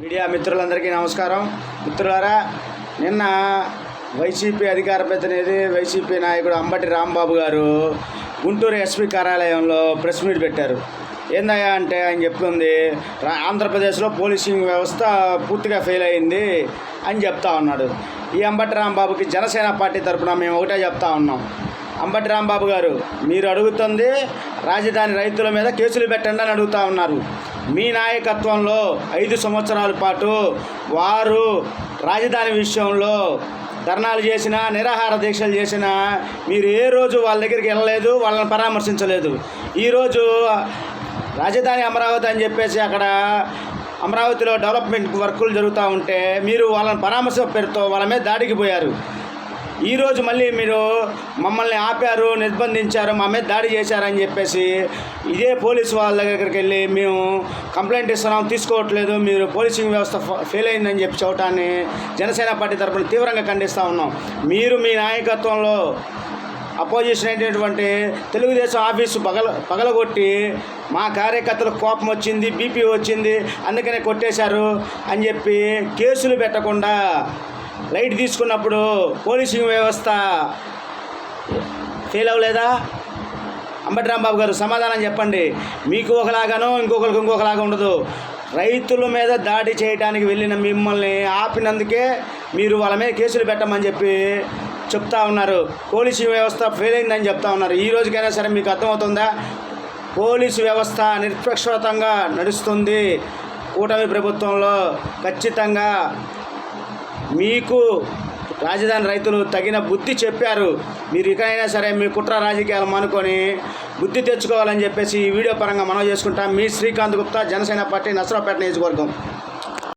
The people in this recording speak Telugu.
మీడియా మిత్రులందరికీ నమస్కారం. మిత్రులారా, నిన్న వైసీపీ అధికార ప్రతినిధి వైసీపీ నాయకుడు అంబటి రాంబాబు గారు గుంటూరు ఎస్పీ కార్యాలయంలో ప్రెస్ మీట్ పెట్టారు. ఏందయ్యా అంటే ఆయన చెప్తుంది, ఆంధ్రప్రదేశ్లో పోలీసింగ్ వ్యవస్థ పూర్తిగా ఫెయిల్ అయింది అని చెప్తా ఉన్నాడు. ఈ అంబటి రాంబాబుకి జనసేన పార్టీ తరఫున మేము ఒకటే చెప్తా ఉన్నాం. అంబటి రాంబాబు గారు, మీరు అడుగుతుంది రాజధాని రైతుల మీద కేసులు పెట్టండి అని అడుగుతూ ఉన్నారు. మీ నాయకత్వంలో 5 సంవత్సరాల పాటు వారు రాజధాని విషయంలో ధర్నాలు చేసినా, నిరాహార దీక్షలు చేసినా మీరు ఏ రోజు వాళ్ళ దగ్గరికి వెళ్ళలేదు, వాళ్ళని పరామర్శించలేదు. ఈరోజు రాజధాని అమరావతి అని చెప్పేసి అక్కడ అమరావతిలో డెవలప్మెంట్ వర్కులు జరుగుతూ ఉంటే మీరు వాళ్ళని పరామర్శ పేరుతో వాళ్ళ మీద దాడికి పోయారు. ఈరోజు మళ్ళీ మీరు మమ్మల్ని ఆపారు, నిర్బంధించారు, మా మీద దాడి చేశారని చెప్పేసి ఇదే పోలీసు వాళ్ళ దగ్గరికి వెళ్ళి మేము కంప్లైంట్ ఇస్తున్నాం, తీసుకోవట్లేదు, మీరు పోలీసింగ్ వ్యవస్థ ఫెయిల్ అయిందని చెప్పి చెప్పడాన్ని జనసేన పార్టీ తరఫున తీవ్రంగా ఖండిస్తూ ఉన్నాం. మీరు మీ నాయకత్వంలో అపోజిషన్ అయినటువంటి తెలుగుదేశం ఆఫీసు పగలగొట్టి మా కార్యకర్తలకు కోపం వచ్చింది, బీపీ వచ్చింది, అందుకనే కొట్టేశారు అని చెప్పి కేసులు పెట్టకుండా లైట్ తీసుకున్నప్పుడు పోలీసింగ్ వ్యవస్థ ఫెయిల్ అవ్వలేదా? అంబటి రాంబాబు గారు సమాధానం చెప్పండి. మీకు ఒకలాగానో ఇంకొకరికి ఇంకొకలాగా ఉండదు. రైతుల మీద దాడి చేయడానికి వెళ్ళిన మిమ్మల్ని ఆపినందుకే మీరు వాళ్ళ మీద కేసులు పెట్టమని చెప్పి చెప్తా ఉన్నారు. పోలీసింగ్ వ్యవస్థ ఫెయిల్ అయిందని చెప్తా ఉన్నారు. ఈ రోజుకైనా సరే మీకు అర్థమవుతుందా? పోలీసు వ్యవస్థ నిష్పక్షపాతంగా నడుస్తుంది. కూటమి ప్రభుత్వంలో ఖచ్చితంగా మీకు రాజధాని రైతులు తగిన బుద్ధి చెప్పారు. మీరు ఇకైనా సరే మీ కుట్ర రాజకీయాలు మానుకొని బుద్ధి తెచ్చుకోవాలని చెప్పేసి ఈ వీడియో పరంగా మనం చేసుకుంటాం. మీ శ్రీకాంత్ గుప్తా, జనసేన పార్టీ, నసరావుపేట నియోజకవర్గం.